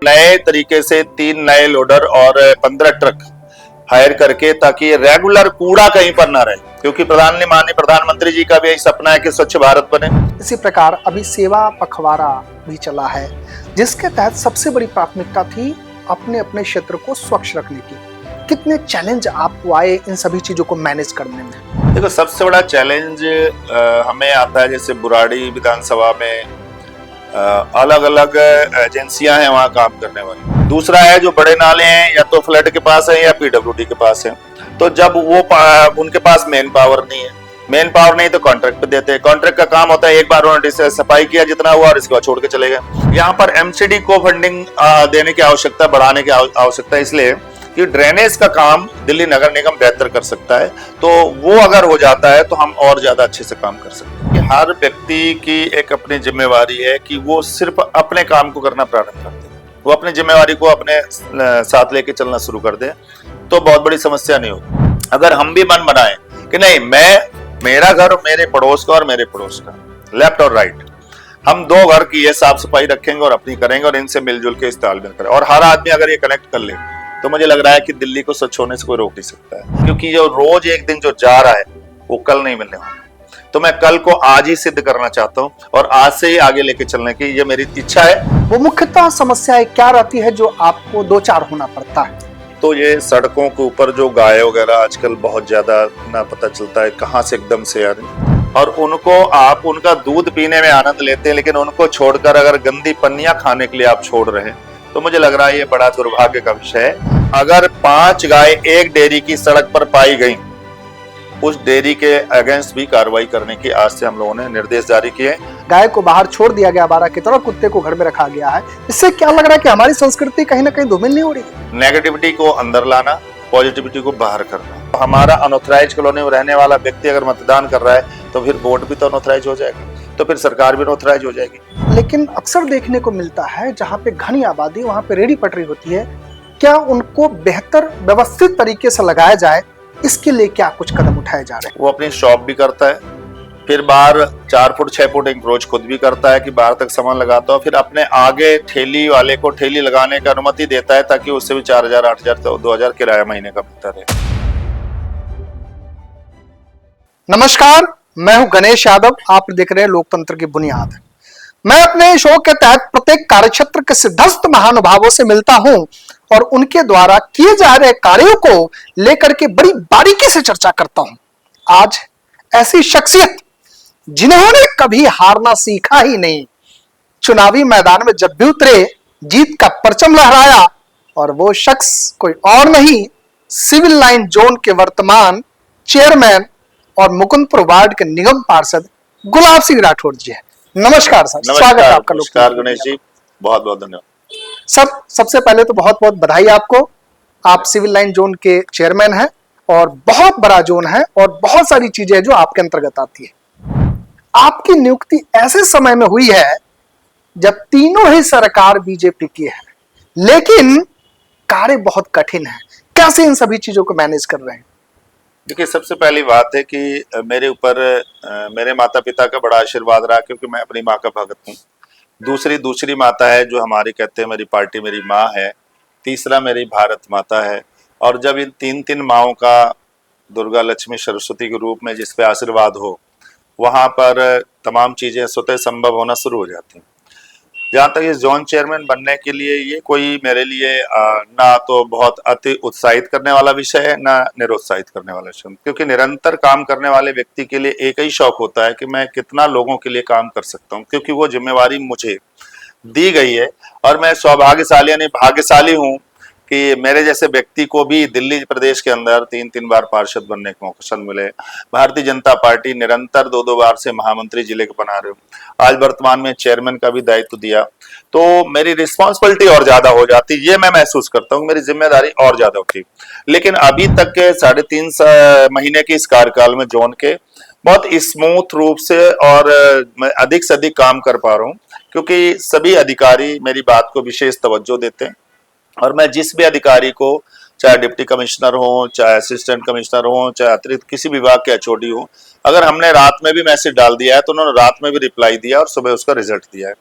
नए तरीके से 3 नए लोडर और 15 ट्रक हायर करके, ताकि रेगुलर कूड़ा कहीं पर ना रहे, क्योंकि माननीय प्रधानमंत्री जी का भी यही सपना है कि स्वच्छ भारत बने। इसी प्रकार अभी सेवा पखवाड़ा भी चला है, जिसके तहत सबसे बड़ी प्राथमिकता थी अपने अपने क्षेत्र को स्वच्छ रखने की। कितने चैलेंज आपको आए इन सभी चीजों को मैनेज करने में? देखो, सबसे बड़ा चैलेंज हमें आता है, जैसे बुराड़ी विधानसभा में अलग अलग एजेंसियां हैं वहां काम करने वाली। दूसरा है जो बड़े नाले हैं या तो फ्लड के पास है या पीडब्ल्यूडी के पास है, तो जब वो उनके पास मेन पावर नहीं है, मेन पावर नहीं तो कॉन्ट्रैक्ट पे देते हैं। कॉन्ट्रैक्ट का काम होता है एक बार उन्होंने सफाई किया जितना हुआ और इसके बाद छोड़ के चले गए। यहाँ पर एमसीडी को फंडिंग देने की आवश्यकता, बढ़ाने की आवश्यकता, इसलिए कि ड्रेनेज का काम दिल्ली नगर निगम बेहतर कर सकता है, तो वो अगर हो जाता है तो हम और ज्यादा अच्छे से काम कर सकते हैं। हर व्यक्ति की एक अपनी जिम्मेवारी है कि वो सिर्फ अपने काम को करना प्रारंभ कर दे, वो अपनी जिम्मेवारी को अपने साथ लेके चलना शुरू कर दे, तो बहुत बड़ी समस्या नहीं होगी। अगर हम भी मन बनाए कि नहीं, मेरा घर मेरे पड़ोस का और मेरे पड़ोस का, लेफ्ट और राइट, हम 2 घर की ये साफ सफाई रखेंगे और अपनी करेंगे और इनसे मिलजुल के इस तालमेल करें, और हर आदमी अगर ये कनेक्ट कर ले, तो मुझे लग रहा है कि दिल्ली को स्वच्छ होने से कोई रोक नहीं सकता है। क्योंकि जो रोज एक दिन जो जा रहा है वो कल नहीं मिलने वाला, तो मैं कल को आज ही सिद्ध करना चाहता हूँ और आज से ही आगे लेके चलने की ये मेरी इच्छा है। वो मुख्यतः समस्याएं क्या रहती है जो आपको 2-4 होना पड़ता है? तो ये सड़कों के ऊपर जो गाय वगैरह आजकल बहुत ज्यादा ना पता चलता है कहाँ से एकदम से आ रही, और उनको आप उनका दूध पीने में आनंद लेते हैं, लेकिन उनको छोड़कर अगर गंदी पन्नियां खाने के लिए आप छोड़ रहे हैं, तो मुझे लग रहा है ये बड़ा दुर्भाग्य का विषय है। अगर 5 गाय एक डेयरी की सड़क पर पाई गई, उस डेयरी के अगेंस्ट भी कार्रवाई करने की आज से हम लोगों ने निर्देश जारी किए। गाय को बाहर छोड़ दिया गया आवारा की तरह, कुत्ते को घर में रखा गया है। इससे क्या लग रहा है कि हमारी संस्कृति कहीं ना कहीं धूमिल नहीं हो रही? नेगेटिविटी को अंदर लाना, पॉजिटिविटी को बाहर करना। हमारा अनऑथराइज कॉलोनी में रहने वाला व्यक्ति अगर मतदान कर रहा है तो फिर वोट भी तो अनऑथराइज हो जाएगा, तो फिर सरकार भी अनऑथराइज हो जाएगी। लेकिन अक्सर देखने को मिलता है जहाँ पे घनी आबादी, वहाँ पे रेडी पटरी होती है, क्या उनको बेहतर व्यवस्थित तरीके से लगाया जाए, इसके लिए क्या कुछ कदम उठाए जा रहे हैं? वो अपनी शॉप भी करता है, फिर बाहर 4 फुट 6 फुट इंक्रोच खुद भी करता है कि बाहर तक सामान लगाता हो, फिर अपने आगे ठेली वाले को ठेली लगाने की अनुमति देता है, ताकि उससे भी 4000 8000 2000 किराया महीने का मिलता रहे। नमस्कार, मैं हूं गणेश यादव, आप देख रहे हैं लोकतंत्र की बुनियाद। मैं अपने शो के तहत प्रत्येक कार्यक्षेत्र के सिद्धस्त महानुभावों से मिलता हूं और उनके द्वारा किए जा रहे कार्यों को लेकर के बड़ी बारीकी से चर्चा करता हूं। आज ऐसी शख्सियत जिन्होंने कभी हारना सीखा ही नहीं, चुनावी मैदान में जब भी उतरे जीत का परचम लहराया, और वो शख्स कोई और नहीं, सिविल लाइन जोन के वर्तमान चेयरमैन और मुकुंदपुर वार्ड के निगम पार्षद गुलाब सिंह राठौर जी है। नमस्कार सर, स्वागत है आपका। नमस्कार गणेश जी, बहुत बहुत धन्यवाद। सर, सबसे पहले तो बहुत बहुत बधाई आपको। आप सिविल लाइन जोन के चेयरमैन हैं और बहुत बड़ा जोन है और बहुत सारी चीजें जो आपके अंतर्गत आती है। आपकी नियुक्ति ऐसे समय में हुई है जब तीनों ही सरकार बीजेपी की है, लेकिन कार्य बहुत कठिन है। कैसे इन सभी चीजों को मैनेज कर रहे हैं? देखिए, सबसे पहली बात है कि मेरे ऊपर मेरे माता पिता का बड़ा आशीर्वाद रहा, क्योंकि मैं अपनी माँ का भगत हूँ। दूसरी माता है जो हमारी, कहते हैं मेरी पार्टी मेरी माँ है। तीसरा मेरी भारत माता है। और जब इन 3 माँओं का दुर्गा लक्ष्मी सरस्वती के रूप में जिस पे आशीर्वाद हो, वहाँ पर तमाम चीज़ें स्वतः संभव होना शुरू हो जाती हैं। जहाँ तक इस जोन चेयरमैन बनने के लिए, ये कोई मेरे लिए ना तो बहुत अति उत्साहित करने वाला विषय है, ना निरुत्साहित करने वाला विषय, क्योंकि निरंतर काम करने वाले व्यक्ति के लिए एक ही शौक होता है कि मैं कितना लोगों के लिए काम कर सकता हूँ, क्योंकि वो जिम्मेवारी मुझे दी गई है। और मैं सौभाग्यशाली यानी भाग्यशाली हूँ कि मेरे जैसे व्यक्ति को भी दिल्ली प्रदेश के अंदर 3 बार पार्षद बनने का मौका मिले। भारतीय जनता पार्टी निरंतर 2 बार से महामंत्री जिले को बना रहे हो, आज वर्तमान में चेयरमैन का भी दायित्व दिया, तो मेरी रिस्पॉन्सिबिलिटी और ज्यादा हो जाती, ये मैं महसूस करता हूँ, मेरी जिम्मेदारी और ज्यादा होती। लेकिन अभी तक के 3.5 महीने के इस कार्यकाल में जोन के बहुत स्मूथ रूप से और मैं अधिक से अधिक काम कर पा रहा हूँ, क्योंकि सभी अधिकारी मेरी बात को विशेष तवज्जो देते हैं। और मैं जिस भी अधिकारी को चाहे डिप्टी कमिश्नर हो, चाहे असिस्टेंट कमिश्नर हो, चाहे अतिरिक्त किसी विभाग के एचओडी हो, अगर हमने रात में भी मैसेज डाल दिया है तो उन्होंने रात में भी रिप्लाई दिया और सुबह उसका रिजल्ट दिया है।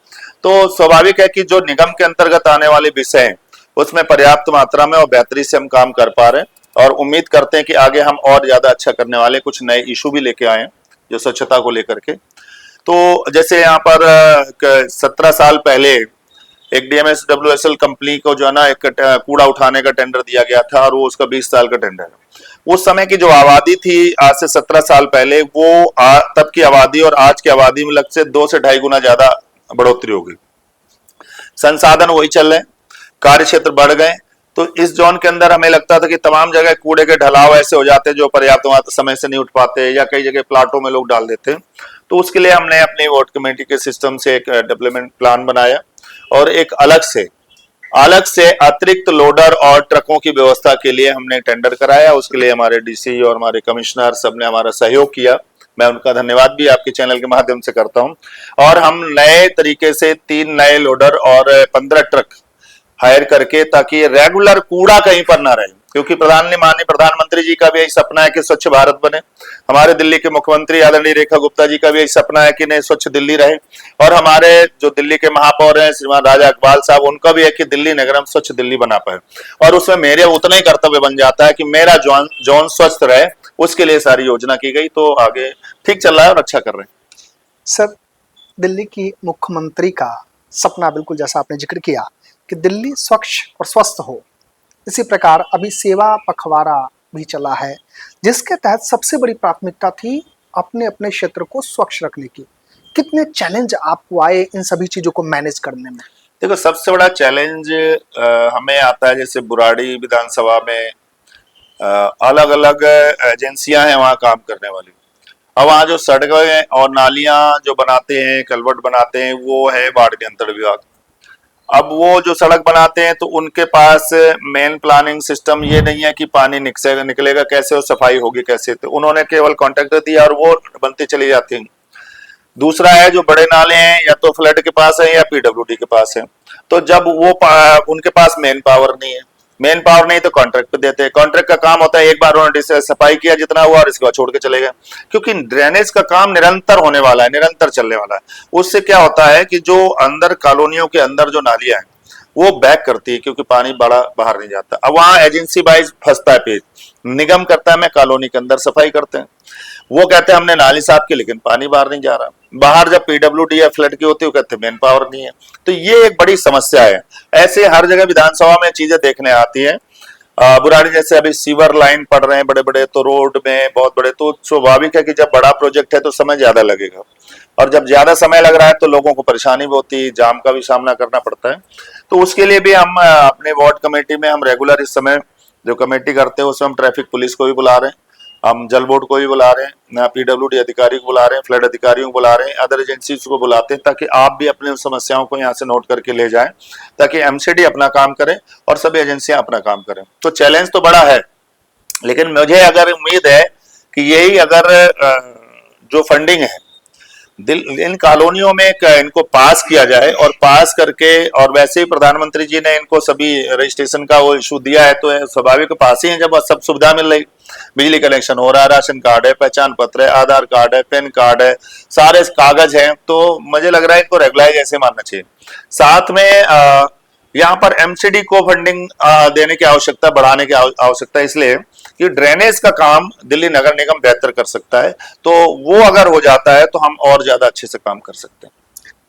तो स्वाभाविक है कि जो निगम के अंतर्गत आने वाले विषय हैं उसमें पर्याप्त मात्रा में और बेहतरी से हम काम कर पा रहे हैं और उम्मीद करते हैं कि आगे हम और ज्यादा अच्छा करने वाले कुछ नए इशू भी लेके आए हैं जो स्वच्छता को लेकर के। तो जैसे यहाँ पर 17 साल पहले एक डीएमएस डब्ल्यूएसएल कंपनी को जो है ना एक कूड़ा उठाने का टेंडर दिया गया था और वो उसका 20 साल का टेंडर है। उस समय की जो आबादी थी आज से 17 साल पहले वो तब की आबादी और आज की आबादी में लग से 2 से 2.5 गुना ज्यादा बढ़ोतरी हो गई। संसाधन वही चल रहे, कार्य क्षेत्र बढ़ गए। तो इस जोन के अंदर हमें लगता था कि तमाम जगह कूड़े के ढलाव ऐसे हो जाते जो पर्याप्त समय से नहीं उठ पाते या कई जगह प्लाटों में लोग डाल देते। तो उसके लिए हमने अपनी वार्ड कमेटी के सिस्टम से एक डेवलपमेंट प्लान बनाया और एक अलग से अतिरिक्त लोडर और ट्रकों की व्यवस्था के लिए हमने टेंडर कराया। उसके लिए हमारे डीसी और हमारे कमिश्नर सबने हमारा सहयोग किया। मैं उनका धन्यवाद भी आपके चैनल के माध्यम से करता हूं। और हम नए तरीके से 3 नए लोडर और 15 ट्रक हायर करके ताकि रेगुलर कूड़ा कहीं पर ना रहे, क्योंकि माननीय प्रधानमंत्री जी का भी यही सपना है कि स्वच्छ भारत बने। हमारे दिल्ली के मुख्यमंत्री आदरणीय रेखा गुप्ता जी का भी यही सपना है कि नहीं स्वच्छ दिल्ली रहे। और हमारे जो दिल्ली के महापौर हैं श्रीमान राजा इकबाल साहब, उनका भी है कि दिल्ली नगरम स्वच्छ दिल्ली बना पाए। और उसमें मेरे उतना ही कर्तव्य बन जाता है कि मेरा जोन स्वस्थ रहे, उसके लिए सारी योजना की गई। तो आगे ठीक चल रहा है और अच्छा कर रहे हैं। सर, दिल्ली की मुख्यमंत्री का सपना बिल्कुल जैसा आपने जिक्र किया कि दिल्ली स्वच्छ और स्वस्थ हो, इसी प्रकार अभी सेवा पखवाड़ा भी चला है जिसके तहत सबसे बड़ी प्राथमिकता थी अपने अपने क्षेत्र को स्वच्छ रखने की। कितने चैलेंज आपको आए इन सभी चीजों को मैनेज करने में? देखो, सबसे बड़ा चैलेंज हमें आता है जैसे बुराड़ी विधानसभा में अलग अलग एजेंसियां हैं वहां काम करने वाली। अब वहां जो सड़कें और नालियां जो बनाते हैं, कलवर्ट बनाते हैं, वो है वार्ड नियंत्रण विभाग। अब वो जो सड़क बनाते हैं तो उनके पास मेन प्लानिंग सिस्टम ये नहीं है कि पानी निकलेगा कैसे और सफाई होगी कैसे। तो उन्होंने केवल कॉन्ट्रैक्टर दिया और वो बनती चली जाती है। दूसरा है जो बड़े नाले हैं या तो फ्लड के पास है या पीडब्ल्यूडी के पास है। तो जब वो उनके पास मेन पावर नहीं तो कॉन्ट्रैक्ट पे देते हैं। कॉन्ट्रैक्ट का काम होता है एक बार उन्होंने सफाई किया जितना हुआ और इसके बाद छोड़ के चले गए, क्योंकि ड्रेनेज का काम निरंतर होने वाला है, निरंतर चलने वाला है। उससे क्या होता है कि जो अंदर कॉलोनियों के अंदर जो नालियां हैं वो बैक करती है क्योंकि पानी बड़ा बाहर नहीं जाता। अब वहां एजेंसी वाइज फंसता है पेज, निगम करता है मैं कॉलोनी के अंदर सफाई करते हैं, वो कहते हैं हमने नाली साफ की लेकिन पानी बाहर नहीं जा रहा। बाहर जब पीडब्ल्यूडी या फ्लड की होती है वो कहते हैं मेन पावर नहीं है। तो ये एक बड़ी समस्या है। ऐसे हर जगह विधानसभा में चीजें देखने आती है। बुराड़ी जैसे अभी सीवर लाइन पड़ रहे हैं बड़े बड़े, तो रोड में बहुत बड़े, तो स्वाभाविक है कि जब बड़ा प्रोजेक्ट है तो समय ज्यादा लगेगा और जब ज्यादा समय लग रहा है तो लोगों को परेशानी भी होती है, जाम का भी सामना करना पड़ता है। तो उसके लिए भी हम अपने वार्ड कमेटी में हम रेगुलर इस समय जो कमेटी करते हैं उसमें हम ट्रैफिक पुलिस को भी बुला रहे हैं, हम जल बोर्ड को भी बुला रहे हैं, पीडब्ल्यूडी अधिकारी को बुला रहे हैं, फ्लड अधिकारियों को बुला रहे हैं, अदर एजेंसीज को बुलाते हैं ताकि आप भी अपने समस्याओं को यहाँ से नोट करके ले जाएं ताकि एमसीडी अपना काम करे और सभी एजेंसियां अपना काम करें। तो चैलेंज तो बड़ा है, लेकिन मुझे अगर उम्मीद है कि यही अगर जो फंडिंग है इन कॉलोनियों में इनको पास किया जाए और पास करके, और वैसे ही प्रधानमंत्री जी ने इनको सभी रजिस्ट्रेशन का वो इशू दिया है तो स्वाभाविक पास ही है जब सब सुविधा मिल रही, बिजली कनेक्शन हो रहा है, राशन कार्ड है, पहचान पत्र है, आधार कार्ड है, पैन कार्ड है, सारे कागज हैं। तो मुझे लग रहा है इनको रेगुलाइज ऐसे मानना चाहिए। साथ में यहाँ पर एमसीडी को फंडिंग देने की आवश्यकता, बढ़ाने की आवश्यकता इसलिए कि ड्रेनेज का काम दिल्ली नगर निगम बेहतर कर सकता है। तो वो अगर हो जाता है तो हम और ज्यादा अच्छे से काम कर सकते हैं।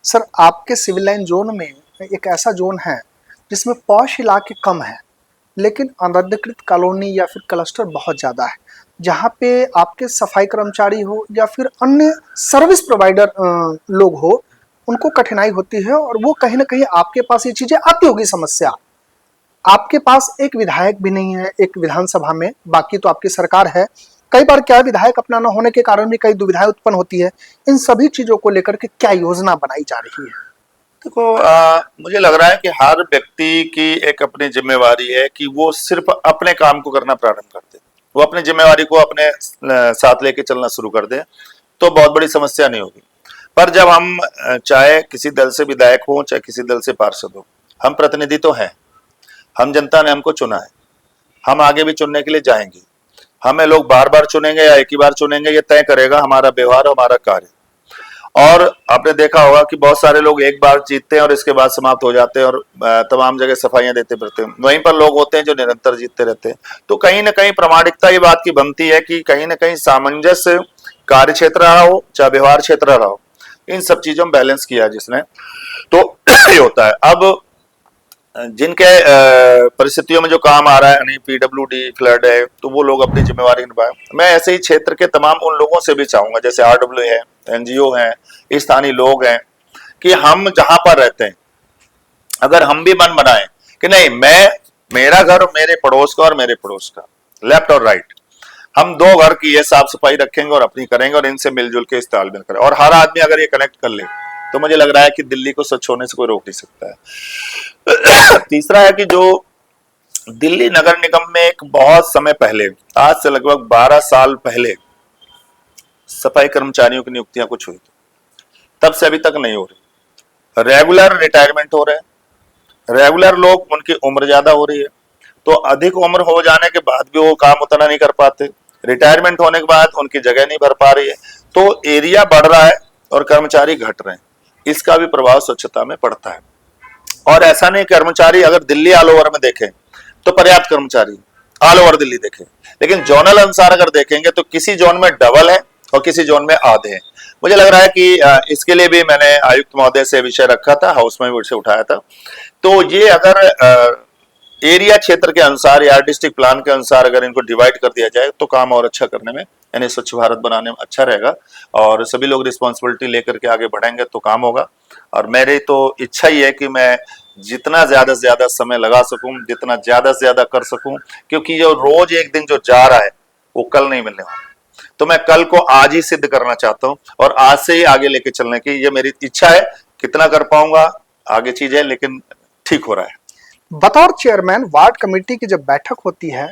सर, आपके सिविल लाइन जोन में एक ऐसा जोन है जिसमें पॉश इलाके कम है लेकिन अनधिकृत कॉलोनी या फिर क्लस्टर बहुत ज्यादा है, जहाँ पे आपके सफाई कर्मचारी हो या फिर अन्य सर्विस प्रोवाइडर लोग हो, उनको कठिनाई होती है और वो कहीं ना कहीं आपके पास ये चीजें आती होगी समस्या। आपके पास एक विधायक भी नहीं है एक विधानसभा में, बाकी तो आपकी सरकार है। कई बार क्या विधायक अपना न होने के कारण भी कई दुविधाएं उत्पन्न होती है। इन सभी चीजों को लेकर के क्या योजना बनाई जा रही है? देखो, मुझे लग रहा है कि हर व्यक्ति की एक अपनी जिम्मेवारी है कि वो सिर्फ अपने काम को करना प्रारंभ कर दे, वो अपनी जिम्मेवारी को अपने साथ लेके चलना शुरू कर दे तो बहुत बड़ी समस्या नहीं होगी। पर जब हम चाहे किसी दल से विधायक हो चाहे किसी दल से पार्षद हो, हम प्रतिनिधि तो हैं, हम जनता ने हमको चुना है, हम आगे भी चुनने के लिए जाएंगे। हमें लोग बार बार चुनेंगे या एक ही बार चुनेंगे, ये तय करेगा हमारा व्यवहार और हमारा कार्य। और आपने देखा होगा कि बहुत सारे लोग एक बार जीतते हैं और इसके बाद समाप्त हो जाते हैं और तमाम जगह सफाइयां देते फिरते हैं। वहीं पर लोग होते हैं जो निरंतर जीतते रहते हैं। तो कहीं ना कहीं प्रामाणिकता ये बात की बनती है कि कहीं ना कहीं सामंजस्य कार्य क्षेत्र रहा हो चाहे व्यवहार क्षेत्र रहा हो, इन सब चीजों में बैलेंस किया जिसने, तो ये होता है। अब जिनके परिस्थितियों में जो काम आ रहा है, यानी पीडब्ल्यूडी फ्लड है, तो वो लोग अपनी जिम्मेवारी निभाएं। मैं ऐसे ही क्षेत्र के तमाम उन लोगों से भी चाहूंगा, जैसे आरडब्ल्यू है, एनजीओ है, स्थानीय लोग हैं, कि हम जहां पर रहते हैं अगर हम भी मन बनाएं कि नहीं, मैं, मेरा घर मेरे पड़ोस का और मेरे पड़ोस का, लेफ्ट और राइट, हम दो घर की ये साफ सफाई रखेंगे और अपनी करेंगे और इनसे मिलजुल के इस तालमेल करें, और हर आदमी अगर ये कनेक्ट कर ले, तो मुझे लग रहा है कि दिल्ली को स्वच्छ होने से कोई रोक नहीं सकता है। तीसरा है कि जो दिल्ली नगर निगम में एक बहुत समय पहले, आज से लगभग 12 साल पहले सफाई कर्मचारियों की नियुक्तियां कुछ हुई थी, तब से अभी तक नहीं हो रही। रेगुलर रिटायरमेंट हो रहे हैं, रेगुलर लोग, उनकी उम्र ज्यादा हो रही है, तो अधिक उम्र हो जाने के बाद भी वो काम उतना नहीं कर पाते, रिटायरमेंट होने के बाद उनकी जगह नहीं भर पा रही है, तो एरिया बढ़ रहा है और कर्मचारी घट रहे हैं। इसका भी प्रभाव स्वच्छता में पड़ता है। और ऐसा नहीं, कर्मचारी अगर दिल्ली ऑल ओवर में देखें तो पर्याप्त कर्मचारी ऑल ओवर दिल्ली देखें, लेकिन जोनल अनुसार अगर देखेंगे तो किसी जोन में डबल है और किसी जोन में आधे हैं। मुझे लग रहा है कि इसके लिए भी मैंने आयुक्त महोदय से विषय रखा था, हाउस में भी विषय उठाया था। तो ये अगर एरिया क्षेत्र के अनुसार या डिस्ट्रिक्ट प्लान के अनुसार अगर इनको डिवाइड कर दिया जाए तो काम और अच्छा करने में, यानी स्वच्छ भारत बनाने में अच्छा रहेगा, और सभी लोग रिस्पॉन्सिबिलिटी लेकर के आगे बढ़ेंगे तो काम होगा। और मेरी तो इच्छा ही है कि मैं जितना ज्यादा से ज्यादा समय लगा सकूं, जितना ज्यादा से ज्यादा कर सकूं, क्योंकि जो रोज एक दिन जो जा रहा है वो कल नहीं मिलने वाला। तो मैं कल को आज ही सिद्ध करना चाहता हूं और आज से ही आगे लेके चलने की ये मेरी इच्छा है। कितना कर पाऊंगा आगे चीज है, लेकिन ठीक हो रहा है। बतौर चेयरमैन वार्ड कमेटी की जब बैठक होती है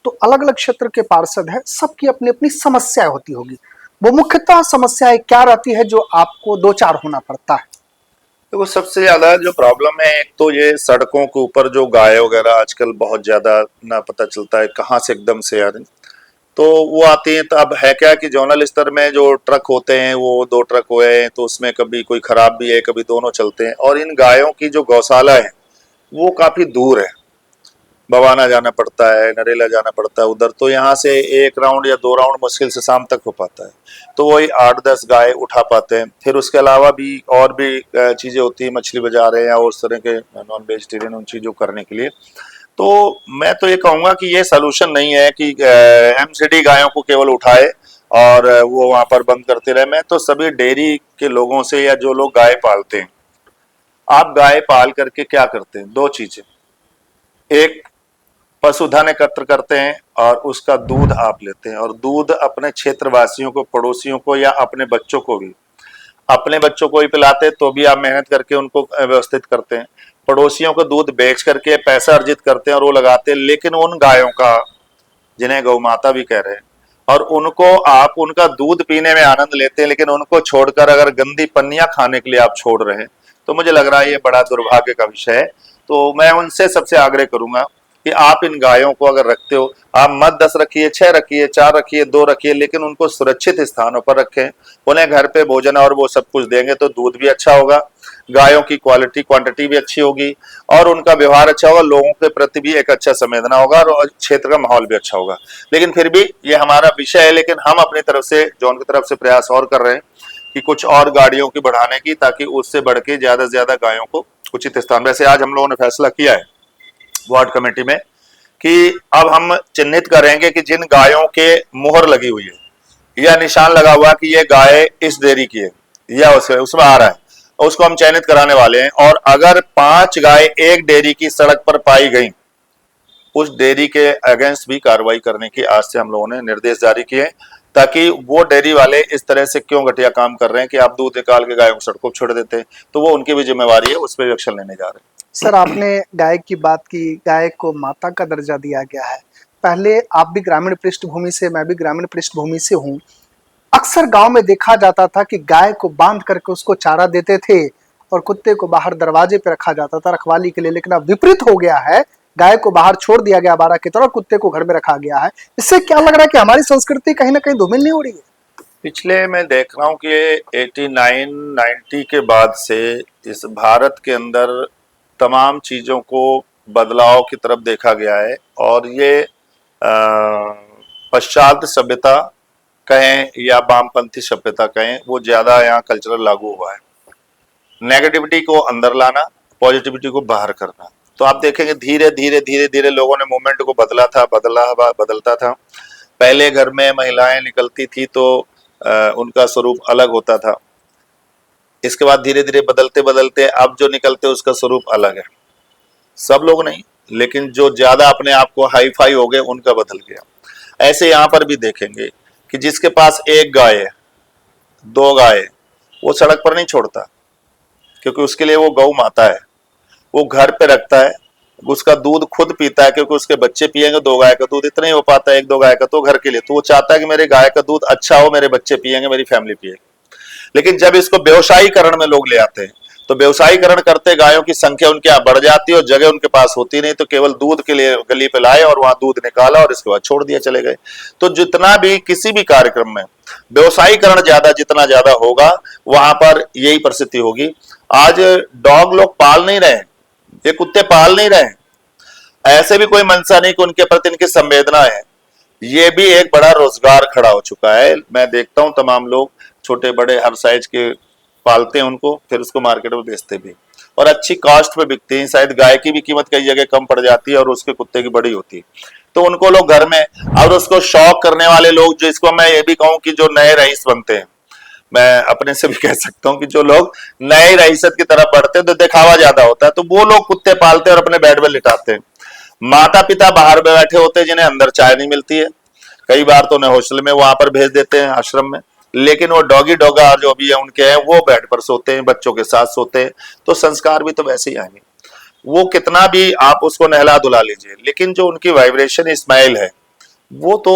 तो अलग अलग क्षेत्र के पार्षद हैं, सबकी अपनी अपनी समस्याएं होती होगी। वो मुख्यतः समस्याएं क्या रहती है जो आपको दो चार होना पड़ता है? देखो, सबसे ज्यादा जो प्रॉब्लम है, एक तो ये सड़कों के ऊपर जो गाय वगैरह आजकल बहुत ज्यादा ना पता चलता है कहाँ से एकदम से आ रही, तो वो आती है। तो अब है क्या कि जोनल स्तर में जो ट्रक होते हैं वो 2 ट्रक हुए, तो उसमें कभी कोई खराब भी है, कभी दोनों चलते हैं। और इन गायों की जो गौशाला है वो काफी दूर है, बवाना जाना पड़ता है, नरेला जाना पड़ता है उधर, तो यहाँ से 1 राउंड या 2 राउंड मुश्किल से शाम तक हो पाता है। तो वही 8-10 गाय उठा पाते हैं। फिर उसके अलावा भी और भी चीजें होती है, मछली बाजार है या और उस तरह के नॉन वेजिटेरियन उन चीजों करने के लिए। तो मैं तो ये कहूंगा कि ये सोल्यूशन नहीं है कि एमसीडी गायों को केवल उठाए और वो वहां पर बंद करते रहे। मैं तो सभी डेयरी के लोगों से, या जो लोग गाय पालते हैं, आप गाय पाल करके क्या करते हैं? 2 चीजें, एक पशुधन एकत्र करते हैं और उसका दूध आप लेते हैं, और दूध अपने क्षेत्रवासियों को, पड़ोसियों को या अपने बच्चों को भी, अपने बच्चों को ही पिलाते हैं तो भी आप मेहनत करके उनको व्यवस्थित करते हैं, पड़ोसियों को दूध बेच करके पैसा अर्जित करते हैं और वो लगाते हैं। लेकिन उन गायों का, जिन्हें गौ माता भी कह रहे हैं, और उनको आप उनका दूध पीने में आनंद लेते हैं, लेकिन उनको छोड़कर अगर गंदी पन्नियां खाने के लिए आप छोड़ रहे हैं, तो मुझे लग रहा है ये बड़ा दुर्भाग्य का विषय है। तो मैं उनसे सबसे आग्रह करूंगा कि आप इन गायों को अगर रखते हो, आप मत 10 रखिए, 6 रखिए, 4 रखिए, 2 रखिए, लेकिन उनको सुरक्षित स्थानों पर रखें। उन्हें घर पे भोजन और वो सब कुछ देंगे तो दूध भी अच्छा होगा, गायों की क्वालिटी क्वांटिटी भी अच्छी होगी, और उनका व्यवहार अच्छा होगा, लोगों के प्रति भी एक अच्छा संवेदना होगा और क्षेत्र का माहौल भी अच्छा होगा। लेकिन फिर भी ये हमारा विषय है, लेकिन हम अपनी तरफ से, जोन की तरफ से प्रयास और कर रहे हैं कि कुछ और गाड़ियों की बढ़ाने की, ताकि उससे बढ़ के ज्यादा से ज्यादा गायों को उचित स्थान। वैसे आज हम लोगों ने फैसला किया है वार्ड कमेटी में कि अब हम चिन्हित करेंगे कि जिन गायों के मुहर लगी हुई है या निशान लगा हुआ कि ये गाय इस डेयरी की है या उसमें आ रहा है, उसको हम चयनित कराने वाले हैं। और अगर 5 गाय एक डेयरी की सड़क पर पाई गई, उस डेयरी के अगेंस्ट भी कार्रवाई करने की आज से हम लोगों ने निर्देश जारी किए, ताकि वो डेयरी वाले इस तरह से क्यों घटिया काम कर रहे हैं कि आप दूध निकाल के गायों को सड़कों पर छोड़ देते हैं, तो वो उनकी भी जिम्मेवारी है, उस पर भी एक्शन लेने जा रहे हैं। सर, आपने गाय की बात की, गाय को माता का दर्जा दिया गया है। पहले आप भी ग्रामीण पृष्ठभूमि से, मैं भी ग्रामीण पृष्ठभूमि से हूँ। अक्सर गांव में देखा जाता था कि गाय को बांध करके उसको चारा देते थे और कुत्ते को बाहर दरवाजे पे रखा जाता था रखवाली के लिए। लेकिन अब विपरीत हो गया है, गाय को बाहर छोड़ दिया गया आवारा की तरह, कुत्ते को घर में रखा गया है। इससे क्या लग रहा है कि हमारी संस्कृति कहीं ना कहीं धूमिल नहीं हो रही है? पिछले मैं देख रहा हूँ कि 89-90 के बाद से इस भारत के अंदर तमाम चीज़ों को बदलाव की तरफ देखा गया है, और ये पश्चात सभ्यता कहें या वामपंथी सभ्यता कहें, वो ज़्यादा यहाँ कल्चरल लागू हुआ है। नेगेटिविटी को अंदर लाना, पॉजिटिविटी को बाहर करना। तो आप देखेंगे धीरे धीरे धीरे धीरे लोगों ने मूवमेंट को बदलता था। पहले घर में महिलाएं निकलती थी तो उनका स्वरूप अलग होता था। इसके बाद धीरे धीरे बदलते बदलते अब जो निकलते उसका स्वरूप अलग है। सब लोग नहीं, लेकिन जो ज्यादा अपने आप को हाई फाई हो गए उनका बदल गया। ऐसे यहाँ पर भी देखेंगे कि जिसके पास एक गाय है, दो गाय है, वो सड़क पर नहीं छोड़ता, क्योंकि उसके लिए वो गौ माता है। वो घर पे रखता है, उसका दूध खुद पीता है, क्योंकि उसके बच्चे पिएंगे, दो गाय का दूध इतना ही हो पाता है, एक दो गाय का, तो घर के लिए। तो वो चाहता है कि मेरे गाय का दूध अच्छा हो, मेरे बच्चे पिएंगे, मेरी फैमिली पिएगी। लेकिन जब इसको व्यवसायीकरण में लोग ले आते हैं, तो व्यवसायीकरण करते गायों की संख्या उनके यहाँ बढ़ जाती है और जगह उनके पास होती नहीं, तो केवल दूध के लिए गली पे लाए और वहां दूध निकाला और इसके बाद छोड़ दिया, चले गए। तो जितना भी किसी भी कार्यक्रम में व्यवसायीकरण जितना ज्यादा होगा, वहां पर यही परिस्थिति होगी। आज डॉग लोग पाल नहीं रहे, ये कुत्ते पाल नहीं रहे, ऐसे भी कोई मंशा नहीं कि उनके प्रति इनकी संवेदना है। ये भी एक बड़ा रोजगार खड़ा हो चुका है। मैं देखता हूं तमाम लोग छोटे बड़े हर साइज के पालते हैं उनको, फिर उसको मार्केट में बेचते भी, और अच्छी कॉस्ट पे बिकते हैं। शायद गाय की भी कीमत कई जगह कम पड़ जाती है और उसके कुत्ते की बड़ी होती है, तो उनको लोग घर में, और उसको शौक करने वाले लोग, जिसको मैं ये भी कहूं कि जो नए रईस बनते हैं, मैं अपने से भी कह सकता हूं कि जो लोग नए रईसत की तरफ बढ़ते हैं तो दिखावा ज्यादा होता है, तो वो लोग कुत्ते पालते हैं और अपने बेड में लिटाते हैं। माता पिता बाहर में बैठे होते हैं जिन्हें अंदर चाय नहीं मिलती है, कई बार तो उन्हें हॉस्टल में वहां पर भेज देते हैं, आश्रम में, लेकिन वो डॉगी डॉगा जो भी है उनके हैं वो बेड पर सोते हैं, बच्चों के साथ सोते हैं। तो संस्कार भी तो वैसे ही आएंगे। वो कितना भी आप उसको नहला धुला लीजिए, लेकिन जो उनकी वाइब्रेशन स्माइल है वो तो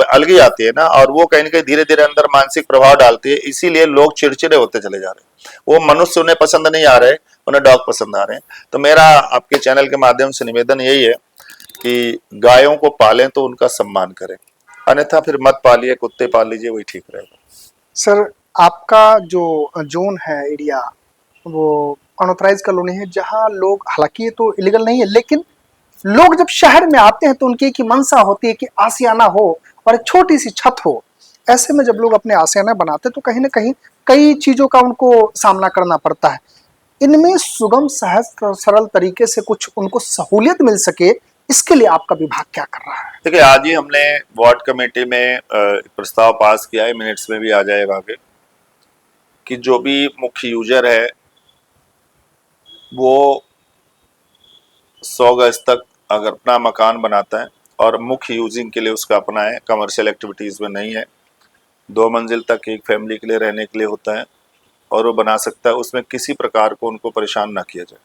अलग ही आती है ना, और वो कहीं ना कहीं धीरे धीरे अंदर मानसिक प्रभाव डालती है। इसीलिए लोग चिड़चिड़े होते चले जा रहे हैं, वो मनुष्य उन्हें पसंद नहीं आ रहे, उन्हें डॉग पसंद आ रहे हैं। तो मेरा आपके चैनल के माध्यम से निवेदन यही है कि गायों को पालें तो उनका सम्मान करें, अन्यथा फिर मत पालिए, कुत्ते पाल लीजिए, वही ठीक रहेगा। सर, आपका जो जोन है, एरिया, वो अनऑथराइज कॉलोनी है, जहां लोग, हालांकि ये तो इलीगल नहीं है, लेकिन लोग जब शहर में आते हैं तो उनकी एक मंशा होती है कि आशियाना हो और एक छोटी सी छत हो। ऐसे में जब लोग अपने आशियाना बनाते हैं तो कहीं ना कहीं कई चीजों का उनको सामना करना पड़ता है। इनमें सुगम, सहज, सरल तरीके से कुछ उनको सहूलियत मिल सके, इसके लिए आपका विभाग क्या कर रहा है? देखिए, आज ही हमने वार्ड कमेटी में एक प्रस्ताव पास किया है, मिनट्स में भी आ जाएगा आगे, कि जो भी मुख्य यूजर है वो 100 गज तक अगर अपना मकान बनाता है और मुख्य यूजिंग के लिए उसका अपना है, कमर्शियल एक्टिविटीज में नहीं है, 2 मंजिल तक एक फैमिली के लिए रहने के लिए होता है और वो बना सकता है, उसमें किसी प्रकार को उनको परेशान ना किया जाए,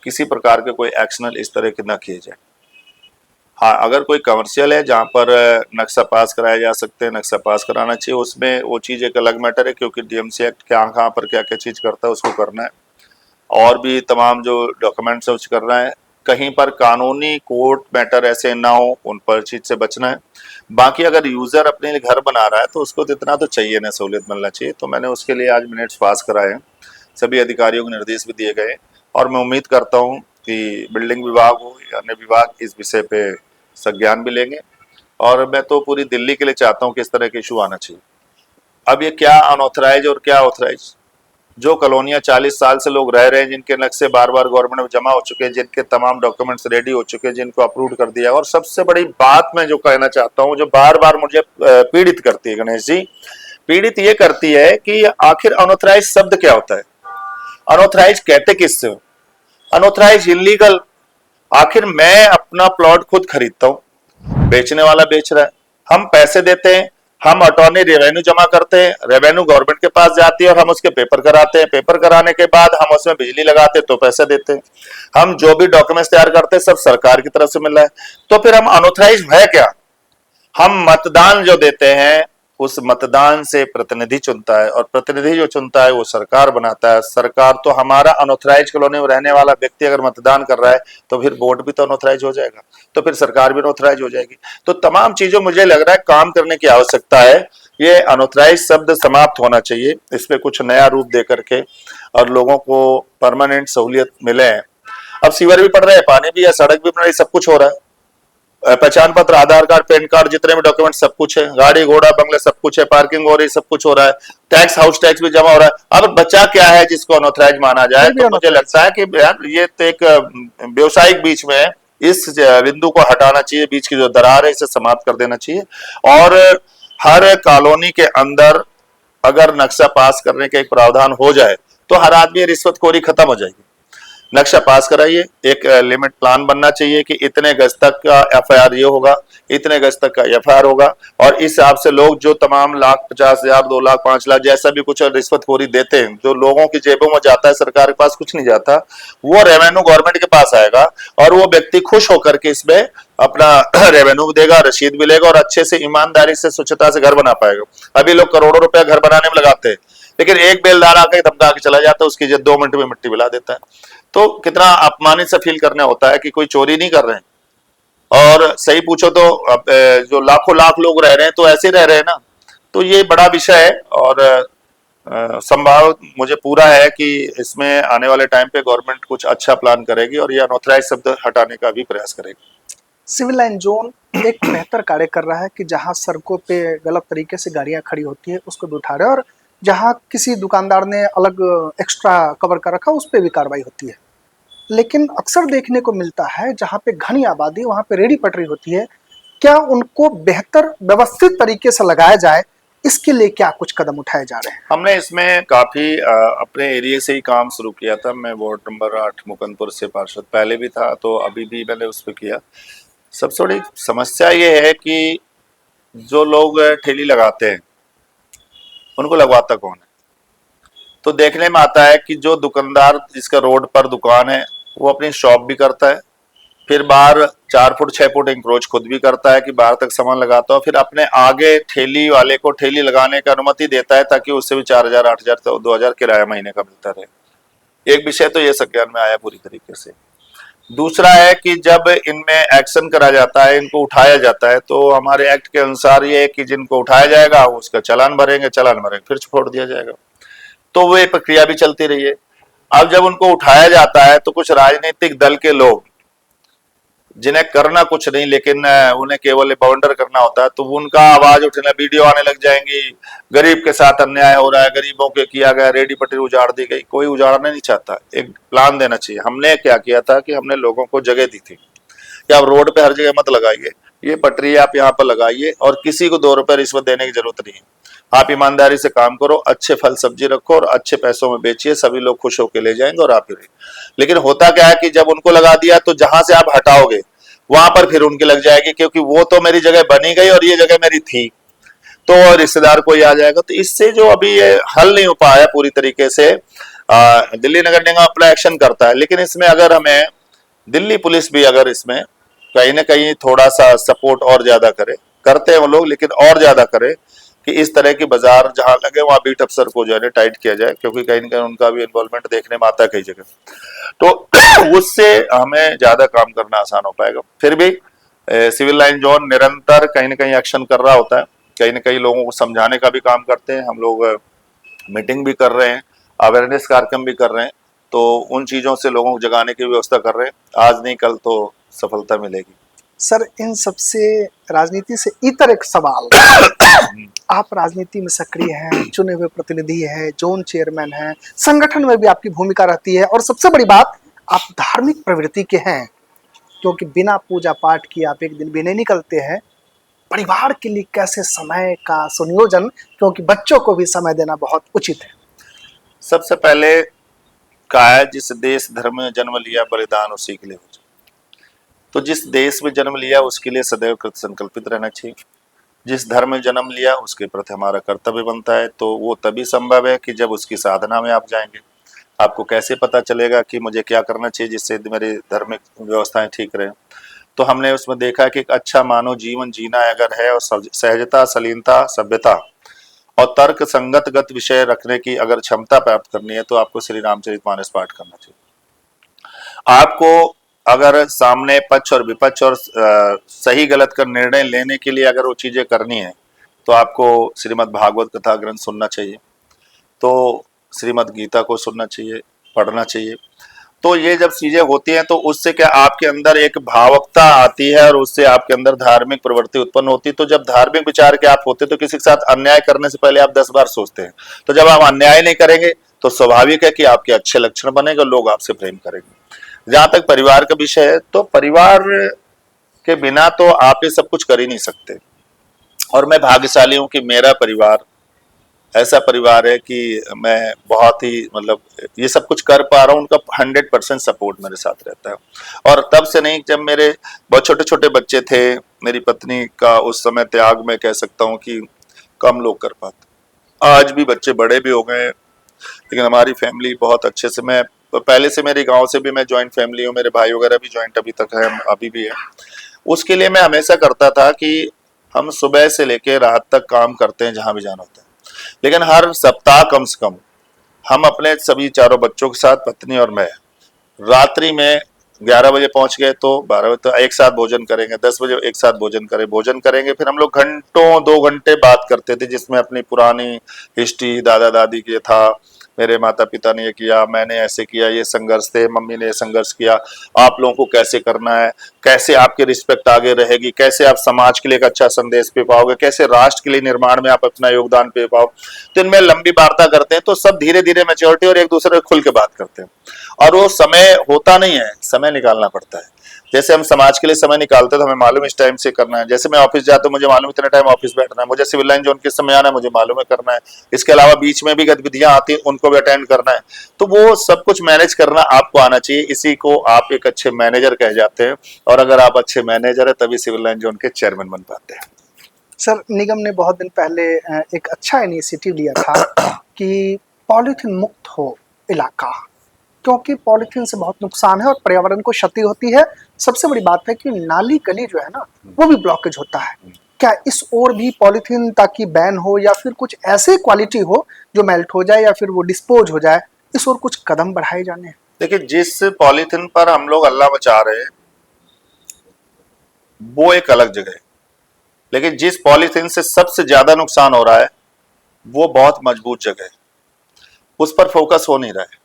किसी प्रकार के कोई एक्शनल इस तरह के ना किए जाए। हाँ, अगर कोई कमर्शियल है जहाँ पर नक्शा पास कराया जा सकते हैं, नक्शा पास कराना चाहिए, उसमें वो चीज़ एक अलग मैटर है, क्योंकि डीएमसी एक्ट कहाँ पर क्या क्या चीज़ करता है उसको करना है, और भी तमाम जो डॉक्यूमेंट्स है उसको करना है। कहीं पर कानूनी कोर्ट मैटर ऐसे ना हो, उन पर चीज से बचना है। बाकी अगर यूजर अपने लिए घर बना रहा है तो उसको तो इतना तो चाहिए ना, सहूलियत मिलना चाहिए। तो मैंने उसके लिए आज मिनट्स पास कराए हैं, सभी अधिकारियों को निर्देश भी दिए गए, और मैं उम्मीद करता हूँ कि बिल्डिंग विभाग हो या अन्य विभाग इस विषय पे संज्ञान भी लेंगे। और मैं तो पूरी दिल्ली के लिए चाहता हूँ कि इस तरह के इशू आना चाहिए। अब ये क्या अनऑथराइज और क्या ऑथराइज, जो कॉलोनियां 40 साल से लोग रह रहे हैं, जिनके नक्शे बार बार गवर्नमेंट में जमा हो चुके हैं, जिनके तमाम डॉक्यूमेंट्स रेडी हो चुके हैं, जिनको अप्रूव कर दिया। और सबसे बड़ी बात मैं जो कहना चाहता हूं, जो बार बार मुझे पीड़ित करती है गणेश जी, पीड़ित ये करती है कि आखिर अनऑथराइज शब्द क्या होता है, अनऑथराइज कहते किससे हो, अनऑथराइज इलीगल। आखिर मैं अपना प्लॉट खुद खरीदता हूं, बेचने वाला बेच रहा है, हम पैसे देते हैं, हम अटॉर्नी रेवेन्यू जमा करते हैं, रेवेन्यू गवर्नमेंट के पास जाती है और हम उसके पेपर कराते हैं, पेपर कराने के बाद हम उसमें बिजली लगाते हैं तो पैसे देते हैं, हम जो भी डॉक्यूमेंट्स तैयार करते हैं सब सरकार की तरफ से मिल रहा है। तो फिर हम अनऑथराइज है क्या? हम मतदान जो देते हैं उस मतदान से प्रतिनिधि चुनता है, और प्रतिनिधि जो चुनता है वो सरकार बनाता है। सरकार तो हमारा अनऑथराइज कॉलोनी में रहने वाला व्यक्ति अगर मतदान कर रहा है तो फिर वोट भी तो अनऑथराइज हो जाएगा, तो फिर सरकार भी अनऑथराइज हो जाएगी। तो तमाम चीजों मुझे लग रहा है काम करने की आवश्यकता है। ये अनऑथराइज शब्द समाप्त होना चाहिए, इस पे कुछ नया रूप दे करके और लोगों को परमानेंट सहूलियत मिले। अब सीवर भी पड़ रहे हैं, पानी भी है, सड़क भी बन रही, सब कुछ हो रहा है। पहचान पत्र, आधार कार्ड, पैन कार्ड, जितने भी डॉक्यूमेंट सब कुछ है, गाड़ी घोड़ा बंगले सब कुछ है, पार्किंग हो रही, सब कुछ हो रहा है, टैक्स हाउस टैक्स भी जमा हो रहा है। अब बचा क्या है जिसको अनऑथराइज माना जाए? तो मुझे लगता है कि यार ये तो एक व्यवसायिक बीच में इस बिंदु को हटाना चाहिए, बीच की जो दरार है इसे समाप्त कर देना चाहिए। और हर कॉलोनी के अंदर अगर नक्शा पास करने का एक प्रावधान हो जाए तो हर आदमी रिश्वतखोरी खत्म हो जाएगी। नक्शा पास कराइए, एक लिमिट प्लान बनना चाहिए कि इतने गज तक का एफआईआर ये होगा, इतने गज तक का एफआईआर होगा, और इस हिसाब से लोग जो तमाम 1,50,000, 2 लाख, 5 लाख जैसा भी कुछ रिश्वतखोरी देते हैं, जो लोगों की जेबों में जाता है, सरकार के पास कुछ नहीं जाता, वो रेवेन्यू गवर्नमेंट के पास आएगा और वो व्यक्ति खुश होकर के इसमें अपना रेवेन्यू भी देगा, रसीद भी लेगा और अच्छे से ईमानदारी से स्वच्छता से घर बना पाएगा। अभी लोग करोड़ों रुपया घर बनाने में लगाते हैं, लेकिन एक बेलदार आके धमका के चला जाता है, उसकी 2 मिनट में मिट्टी मिला देता है। तो कितना अपमानित सा फील करने होता है कि कोई चोरी नहीं कर रहे हैं। और सही पूछो तो अब जो लाखों लाख लोग रह रहे हैं तो ऐसे रह रहे हैं ना। तो ये बड़ा विषय है और संभाव मुझे पूरा है कि इसमें आने वाले टाइम पे गवर्नमेंट कुछ अच्छा प्लान करेगी और ये अनऑथराइज शब्द हटाने का भी प्रयास करेगी। सिविल लाइन जोन एक बेहतर कार्य कर रहा है कि जहां सड़कों पे गलत तरीके से गाड़ियां खड़ी होती है उसको भी उठा रहे हैं, और जहां किसी दुकानदार ने अलग एक्स्ट्रा कवर कर रखा उस पर भी कार्रवाई होती है। लेकिन अक्सर देखने को मिलता है जहां पे घनी आबादी, वहां पे रेडी पटरी होती है, क्या उनको बेहतर व्यवस्थित तरीके से लगाया जाए, इसके लिए क्या कुछ कदम उठाए जा रहे हैं? हमने इसमें काफी अपने एरिया से ही काम शुरू किया था। मैं वार्ड नंबर 8 मुकंदपुर से पार्षद पहले भी था, तो अभी भी मैंने उस पर किया। सबसे बड़ी समस्या ये है कि जो लोग ठेली लगाते हैं उनको लगवाता कौन है? तो देखने में आता है कि जो दुकानदार जिसका रोड पर दुकान है वो अपनी शॉप भी करता है, फिर बाहर 4 फुट 6 फुट इंक्रोच खुद भी करता है कि बाहर तक सामान लगाता है, फिर अपने आगे ठेली वाले को ठेली लगाने की अनुमति देता है ताकि उससे भी 4,000, 8,000, 2,000 किराया महीने का मिलता रहे। एक विषय तो ये संज्ञान में आया पूरी तरीके से। दूसरा है कि जब इनमें एक्शन करा जाता है, इनको उठाया जाता है, तो हमारे एक्ट के अनुसार ये है कि जिनको उठाया जाएगा उसका चालान भरेंगे, फिर छोड़ दिया जाएगा। तो वो प्रक्रिया भी चलती रही है। अब जब उनको उठाया जाता है तो कुछ राजनीतिक दल के लोग जिन्हें करना कुछ नहीं लेकिन उन्हें केवल बाउंडर करना होता है, तो उनका आवाज उठने, वीडियो आने लग जाएंगी, गरीब के साथ अन्याय हो रहा है, गरीबों के किया गया, रेडी पटरी उजाड़ दी गई। कोई उजाड़ना नहीं चाहता, एक प्लान देना चाहिए। हमने क्या किया था कि हमने लोगों को जगह दी थी कि आप रोड पे हर जगह मत लगाइए, ये पटरी आप यहाँ पर लगाइए और किसी को 2 रुपए रिश्वत देने की जरूरत नहीं है। आप ईमानदारी से काम करो, अच्छे फल सब्जी रखो और अच्छे पैसों में बेचिए, सभी लोग खुश होकर ले जाएंगे और आप ही रहिए। लेकिन होता क्या है कि जब उनको लगा दिया तो जहां से आप हटाओगे वहां पर फिर उनकी लग जाएगी, क्योंकि वो तो मेरी जगह बनी गई और ये जगह मेरी थी, तो रिश्तेदार कोई आ जाएगा। तो इससे जो अभी ये हल नहीं हो पाया पूरी तरीके से, दिल्ली नगर निगम अपना एक्शन करता है, लेकिन इसमें अगर हमें दिल्ली पुलिस भी अगर इसमें कहीं ना कहीं थोड़ा सा सपोर्ट और ज्यादा करे, करते हैं वो लोग, लेकिन और ज्यादा करे कि इस तरह की बाजार जहां लगे वहां बीट अफसर को जो है टाइट किया जाए, क्योंकि कहीं ना कहीं उनका भी इन्वॉल्वमेंट देखने में आता है कई जगह। तो उससे हमें ज्यादा काम करना आसान हो पाएगा। फिर भी सिविल लाइन जोन निरंतर कहीं ना कहीं एक्शन कर रहा होता है, कहीं ना कहीं लोगों को समझाने का भी काम करते हैं। हम लोग मीटिंग भी कर रहे हैं, अवेयरनेस कार्यक्रम भी कर रहे हैं, तो उन चीजों से लोगों को जगाने की व्यवस्था कर रहे हैं। आज नहीं कल तो सफलता मिलेगी। सर, इन सबसे राजनीति से इतर एक सवाल आप राजनीति में सक्रिय हैं, चुने हुए प्रतिनिधि हैं, जोन चेयरमैन हैं, संगठन में भी आपकी भूमिका रहती है, और सबसे बड़ी बात आप धार्मिक प्रवृत्ति के हैं, क्योंकि बिना पूजा पाठ किए आप एक दिन भी नहीं निकलते हैं। परिवार के लिए कैसे समय का सुनियोजन, क्योंकि बच्चों को भी समय देना बहुत उचित है। सबसे पहले कहा है जिस देश धर्म में जन्म लिया बलिदान उसी के लिए हो जाए। तो जिस देश में जन्म लिया उसके लिए सदैव कृत संकल्पित रहना चाहिए। जिस धर्म में जन्म लिया उसके प्रति हमारा कर्तव्य बनता है, तो वो तभी संभव है कि जब उसकी साधना में आप जाएंगे। आपको कैसे पता चलेगा कि मुझे क्या करना चाहिए जिससे मेरी धार्मिक व्यवस्थाएं ठीक रहे? तो हमने उसमें देखा कि एक अच्छा मानव जीवन जीना अगर है और सहजता, सलीनता, सभ्यता और तर्क संगतगत विषय रखने की अगर क्षमता प्राप्त करनी है तो आपको श्री रामचरितमानस पाठ करना चाहिए। आपको अगर सामने पक्ष और विपक्ष और सही गलत का निर्णय लेने के लिए अगर वो चीजें करनी है तो आपको श्रीमद् भागवत कथा ग्रंथ सुनना चाहिए, तो श्रीमद् गीता को सुनना चाहिए, पढ़ना चाहिए। तो ये जब चीजें होती हैं तो उससे क्या आपके अंदर एक भावुकता आती है और उससे आपके अंदर धार्मिक प्रवृत्ति उत्पन्न होती है। तो जब धार्मिक विचार के आप होते हैं तो किसी के साथ अन्याय करने से पहले आप 10 बार सोचते हैं। तो जब आप अन्याय नहीं करेंगे तो स्वाभाविक है कि आपके अच्छे लक्षण बनेंगे, लोग आपसे प्रेम करेंगे। जहां तक परिवार का विषय है तो परिवार के बिना तो आप ये सब कुछ कर ही नहीं सकते। और मैं भाग्यशाली हूं कि मेरा परिवार ऐसा परिवार है कि मैं बहुत ही मतलब ये सब कुछ कर पा रहा हूँ। उनका 100% सपोर्ट मेरे साथ रहता है। और तब से नहीं, जब मेरे बहुत छोटे छोटे बच्चे थे, मेरी पत्नी का उस समय त्याग मैं कह सकता हूँ कि कम लोग कर पाते। आज भी बच्चे बड़े भी हो गए हैं लेकिन हमारी फैमिली बहुत अच्छे से, मैं पहले से मेरे गांव से भी मैं जॉइंट फैमिली हूँ, मेरे भाई वगैरह भी जॉइंट अभी तक है, अभी भी है। उसके लिए मैं हमेशा करता था कि हम सुबह से लेकर रात तक काम करते हैं जहां भी जाना होता है, लेकिन हर सप्ताह कम से कम हम अपने सभी चारों बच्चों के साथ, पत्नी और मैं, रात्रि में 11 बजे पहुंच गए तो 12 बजे तो एक साथ भोजन करेंगे, 10 बजे एक साथ भोजन करेंगे। फिर हम लोग घंटों 2 घंटे बात करते थे जिसमें अपनी पुरानी हिस्ट्री, दादा दादी के था, मेरे माता पिता ने ये किया, मैंने ऐसे किया, ये संघर्ष थे, मम्मी ने ये संघर्ष किया, आप लोगों को कैसे करना है, कैसे आपकी रिस्पेक्ट आगे रहेगी, कैसे आप समाज के लिए एक अच्छा संदेश पे पाओगे, कैसे राष्ट्र के लिए निर्माण में आप अपना योगदान पे पाओ। तो इनमें लंबी वार्ता करते हैं तो सब धीरे धीरे मैच्योरिटी और एक दूसरे को खुल के बात करते हैं। और वो समय होता नहीं है, समय निकालना पड़ता है। जैसे हम समाज के लिए समय निकालते हैं तो हमें मालूम इस टाइम से करना है। जैसे मैं ऑफिस जाता हूँ, मुझे मालूम इतने टाइम ऑफिस बैठना है, मुझे सिविल लाइन जोन के समय आना है, मुझे मालूम है करना है। इसके अलावा बीच में भी गतिविधियां आती हैं, उनको भी अटेंड करना है। तो वो सब कुछ मैनेज करना आपको आना चाहिए। इसी को आप एक अच्छे मैनेजर कह जाते हैं। और अगर आप अच्छे मैनेजर है तभी सिविल लाइन जोन के चेयरमैन बन पाते हैं। सर, निगम ने बहुत दिन पहले एक अच्छा इनिशिएटिव लिया था कि पॉलीथीन मुक्त हो इलाका, क्योंकि पॉलीथीन से बहुत नुकसान है और पर्यावरण को क्षति होती है। सबसे बड़ी बात है कि नाली गली जो है ना, वो भी ब्लॉकेज होता है। क्या इस ओर भी पॉलीथीन ताकि बैन हो या फिर कुछ ऐसी क्वालिटी हो जो मेल्ट हो जाए या फिर वो डिस्पोज हो जाए, इस ओर कुछ कदम बढ़ाए जाने हैं? देखिए, जिस पॉलीथीन पर हम लोग अल्लाह बचा रहे हैं वो एक अलग जगह है, लेकिन जिस पॉलीथीन से सबसे ज्यादा नुकसान हो रहा है वो बहुत मजबूत जगह है, उस पर फोकस हो नहीं रहा है।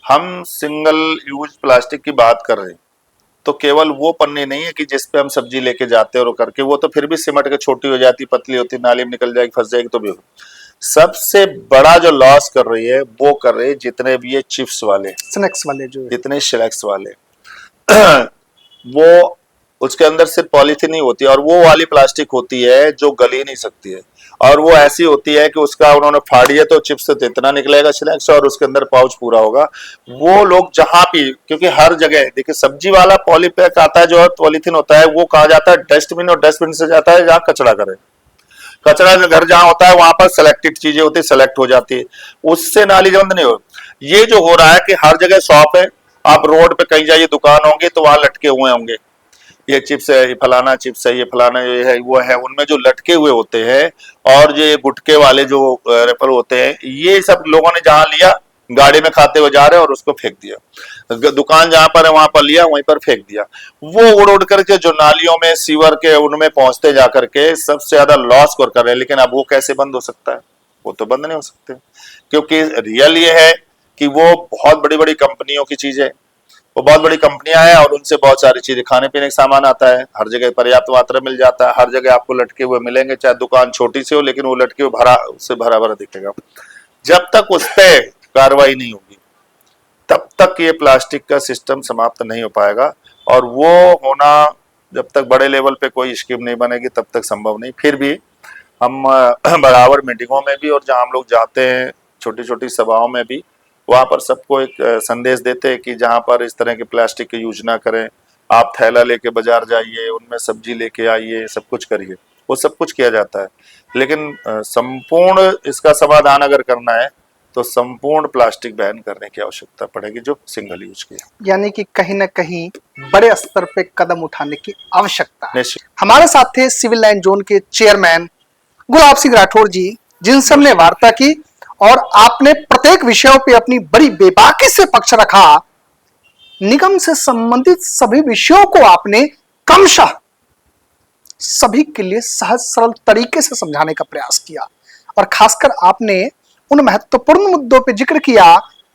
हम सिंगल यूज प्लास्टिक की बात कर रहे हैं तो केवल वो पन्नी नहीं है कि जिस पे हम सब्जी लेके जाते हैं और करके, वो तो फिर भी सिमट के छोटी हो जाती, पतली होती, नाली में निकल जाएगी, फंस जाएगी तो भी हो। सबसे बड़ा जो लॉस कर रही है वो कर रही है जितने भी ये चिप्स वाले, स्नैक्स वाले जो जितने स्नैक्स वाले वो उसके अंदर सिर्फ पॉलीथीन ही होती है और वो वाली प्लास्टिक होती है जो गल ही नहीं सकती है। और वो ऐसी होती है कि उसका उन्होंने फाड़ी है तो चिप्स से इतना निकलेगा स्नैक्स और उसके अंदर पाउच पूरा होगा। वो लोग जहां भी, क्योंकि हर जगह देखिए सब्जी वाला पॉलीपैक आता है जो पॉलीथीन होता है, वो कहा जाता है डस्टबिन, और डस्टबिन से जाता है जहाँ कचरा करे। कचरा का घर जहां होता है वहां पर सिलेक्टेड चीजें होती है, सेलेक्ट हो जाती है, उससे नाली बंद नहीं हो। ये जो हो रहा है कि हर जगह शॉप है, आप रोड पे कहीं जाइए दुकान होंगे तो वहां लटके हुए होंगे, ये चिप्स है, ये फलाना चिप्स है, ये फलाना ये है वो है, उनमें जो लटके हुए होते हैं और ये गुटके वाले जो रेपर होते हैं, ये सब लोगों ने जहां लिया गाड़ी में खाते हुए जा रहे हैं और उसको फेंक दिया। दुकान जहां पर है वहां पर लिया, वहीं पर फेंक दिया। वो उड़ उड़ करके जो नालियों में, सीवर के उनमें पहुंचते जाकर के सबसे ज्यादा लॉस कर रहे हैं। लेकिन अब वो कैसे बंद हो सकता है? वो तो बंद नहीं हो सकते, क्योंकि रियल ये है कि वो बहुत बड़ी बड़ी कंपनियों की चीज है, वो बहुत बड़ी कंपनियां हैं और उनसे बहुत सारी चीजें, खाने पीने का सामान आता है, हर जगह पर्याप्त मात्रा मिल जाता है, हर जगह आपको लटके हुए मिलेंगे, चाहे दुकान छोटी सी हो लेकिन वो लटके हुए भरा, उससे भरा भरा दिखेगा। जब तक उस पर कार्रवाई नहीं होगी तब तक ये प्लास्टिक का सिस्टम समाप्त नहीं हो पाएगा। और वो होना, जब तक बड़े लेवल पे कोई स्कीम नहीं बनेगी तब तक संभव नहीं। फिर भी हम बराबर मीटिंगों में भी और जहाँ हम लोग जाते हैं छोटी छोटी सभाओं में भी, वहां पर सबको एक संदेश देते हैं कि जहां पर इस तरह के प्लास्टिक की यूज ना करें, आप थैला लेके बाजार जाइए, उनमें सब्जी लेके आइए, सब कुछ करिए। वो सब कुछ किया जाता है, लेकिन संपूर्ण इसका समाधान अगर करना है तो संपूर्ण प्लास्टिक बैन करने की आवश्यकता पड़ेगी जो सिंगल यूज की है। यानी कि कहीं ना कहीं बड़े स्तर पे कदम उठाने की आवश्यकता है। निश्चित। हमारे साथ थे सिविल लाइन जोन के चेयरमैन गुलाब सिंह राठौर जी, जिनसे हमने वार्ता की और आपने प्रत्येक विषयों पे अपनी बड़ी बेबाकी से पक्ष रखा। निगम से संबंधित सभी विषयों को आपने क्रमशः सभी के लिए सहज सरल तरीके से समझाने का प्रयास किया और खासकर आपने उन महत्वपूर्ण मुद्दों पे जिक्र किया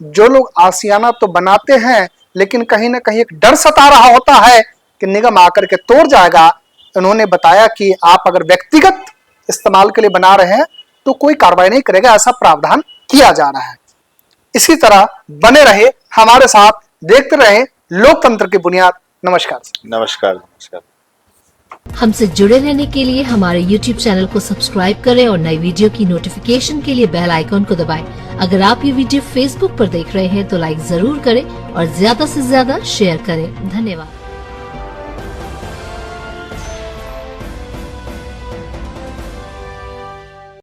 जो लोग आशियाना तो बनाते हैं लेकिन कहीं ना कहीं एक डर सता रहा होता है कि निगम आकर के तोड़ जाएगा। उन्होंने बताया कि आप अगर व्यक्तिगत इस्तेमाल के लिए बना रहे हैं तो कोई कार्रवाई नहीं करेगा, ऐसा प्रावधान किया जा रहा है। इसी तरह बने रहे हमारे साथ, देखते रहे लोकतंत्र की बुनियाद। नमस्कार। नमस्कार। नमस्कार। हमसे जुड़े रहने के लिए हमारे YouTube चैनल को सब्सक्राइब करें और नई वीडियो की नोटिफिकेशन के लिए बेल आइकॉन को दबाएं। अगर आप ये वीडियो Facebook पर देख रहे हैं तो लाइक जरूर करें और ज्यादा से ज्यादा शेयर करें। धन्यवाद।